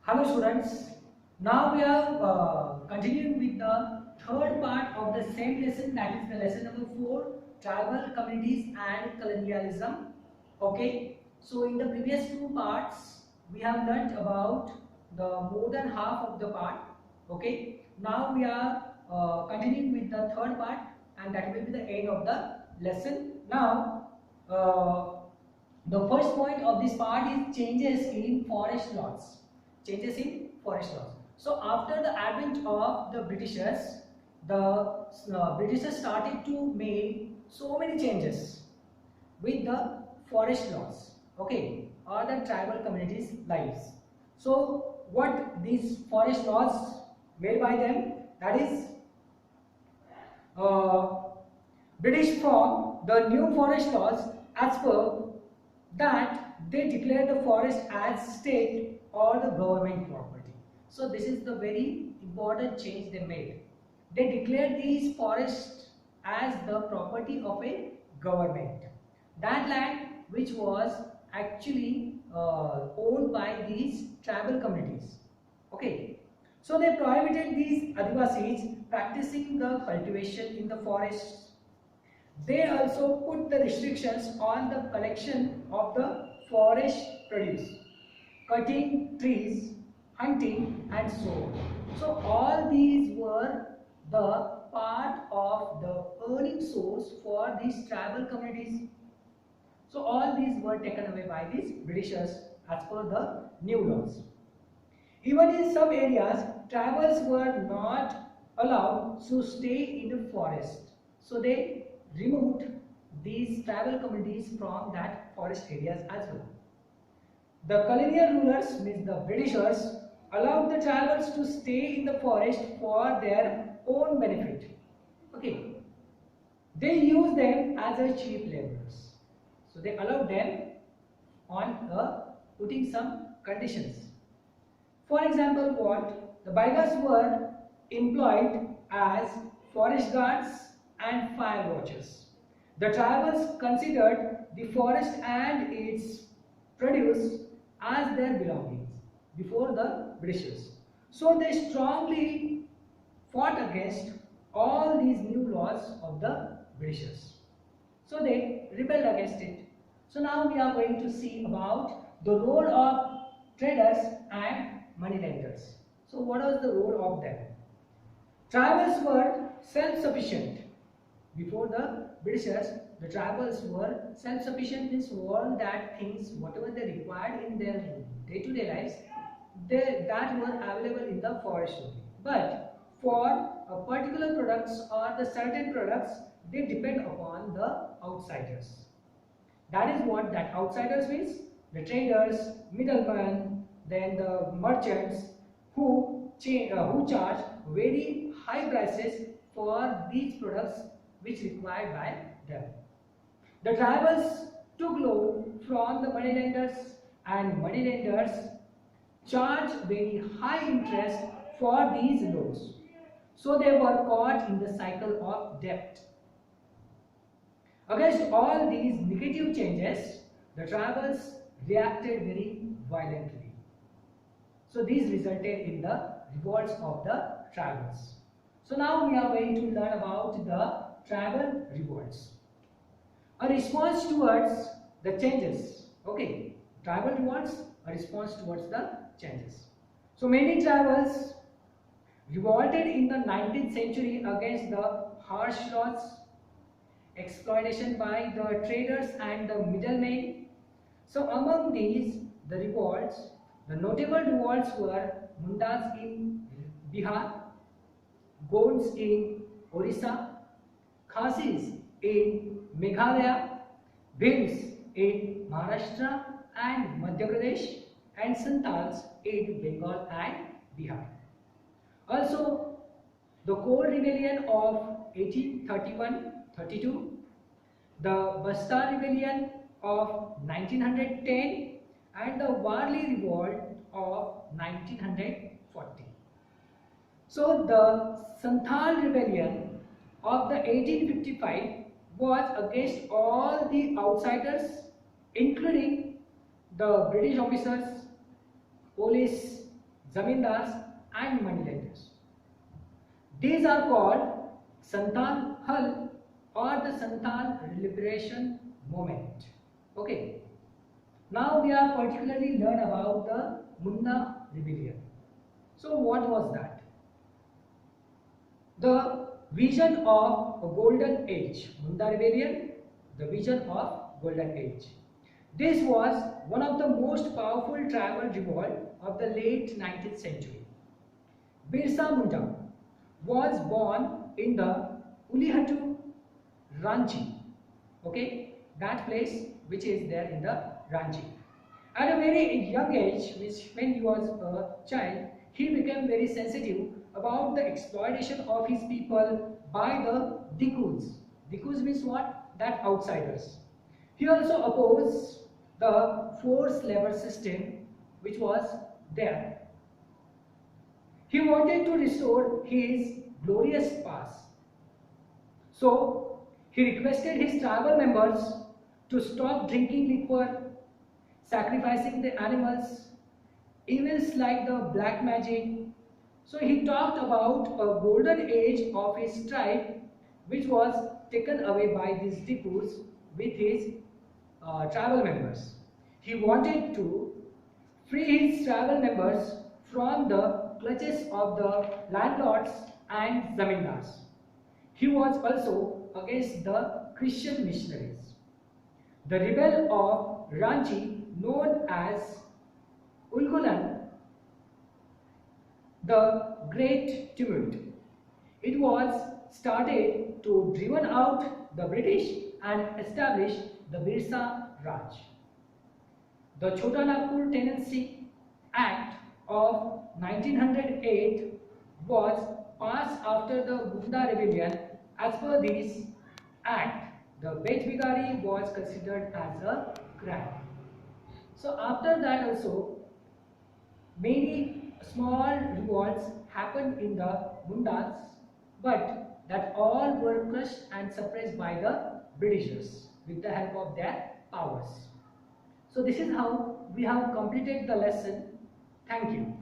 Hello students, now we are continuing with the third part of the same lesson, that is the lesson number 4, tribal communities and colonialism. Okay, so in the previous two parts we have learnt about the more than half of the part. Okay, now we are continuing with the third part, and that will be the end of the lesson. Now the first point of this part is changes in forest laws. Changes in forest laws. So after the advent of the Britishers, the Britishers started to make so many changes with the forest laws, okay, or the tribal communities' lives. So what these forest laws made by them, that is uh, British formed the new forest laws as per that they declare the forest as state or the government property. So this is the very important change they made. They declared these forests as the property of a government. That land which was actually owned by these tribal communities. Okay. So they prohibited these Adivasis practicing the cultivation in the forests. They also put the restrictions on the collection of the forest produce, cutting trees, hunting, and so on. So all these were the part of the earning source for these tribal communities. So all these were taken away by these Britishers as per the new laws. Even in some areas, tribals were not allowed to stay in the forest. So they removed these tribal communities from that forest areas as well. The colonial rulers, means the Britishers, allowed the tribals to stay in the forest for their own benefit. Okay, they used them as a cheap laborers. So they allowed them on putting some conditions. For example, what? The Baigas were employed as forest guards and fire watchers. The tribals considered the forest and its produce as their belongings before the Britishers. So they strongly fought against all these new laws of the Britishers. So they rebelled against it. So now we are going to see about the role of traders and moneylenders. So what was the role of them? Tribals were self-sufficient. Before the Britishers, the tribals were self-sufficient, means all that things, whatever they required in their day-to-day lives, that were available in the forest only. But for particular products or the certain products, they depend upon the outsiders. That is what that outsiders means. The traders, middlemen, then the merchants who charge very high prices for these products which required by them. The tribals took loan from the moneylenders, and moneylenders charged very high interest for these loans. So they were caught in the cycle of debt. Against all these negative changes, the tribals reacted very violently. So these resulted in the revolts of the tribals. So now we are going to learn about the tribal revolts. A response towards the changes. Okay, tribal revolts, a response towards the changes. So many tribals revolted in the 19th century against the harsh laws, exploitation by the traders and the middlemen. So among these, the revolts, the notable revolts were Mundas in Bihar, Gonds in Orissa, Khasis in Meghalaya, Bhils in Maharashtra and Madhya Pradesh, and Santals in Bengal and Bihar. Also, the Coal Rebellion of 1831-32, the Bastar Rebellion of 1910, and the Warli Revolt of 1940. So the Santhal Rebellion of the 1855 was against all the outsiders, including the British officers, police, zamindars and moneylenders. These are called Santal Hal or the Santal Liberation Movement. Okay. Now we are particularly learn about the Munda Rebellion. So what was that? The vision of a golden age. Munda Rebellion, the vision of golden age. This was one of the most powerful tribal revolt of the late 19th century. Birsa Munda was born in the Ulihatu Ranchi, okay, that place which is there in the Ranchi. At a very young age, which when he was a child, he became very sensitive about the exploitation of his people by the Dikus. Dikus means what? That outsiders. He also opposed the forced labor system which was there. He wanted to restore his glorious past. So, he requested his tribal members to stop drinking liquor, sacrificing the animals, evils like the black magic. So, he talked about a golden age of his tribe which was taken away by these Dikus with his tribal members. He wanted to free his tribal members from the clutches of the landlords and zamindars. He was also against the Christian missionaries. The rebel of Ranchi, known as Ulgulan, the Great Tumult, it was started to driven out the British and establish the Birsa Raj. The Chota Nagpur Tenancy Act of 1908 was passed after the Munda Rebellion. As per this act, the Bejbigari was considered as a crime. So after that also, many small revolts happened in the Mundas, but that all were crushed and suppressed by the Britishers with the help of their powers. So this is how we have completed the lesson. Thank you.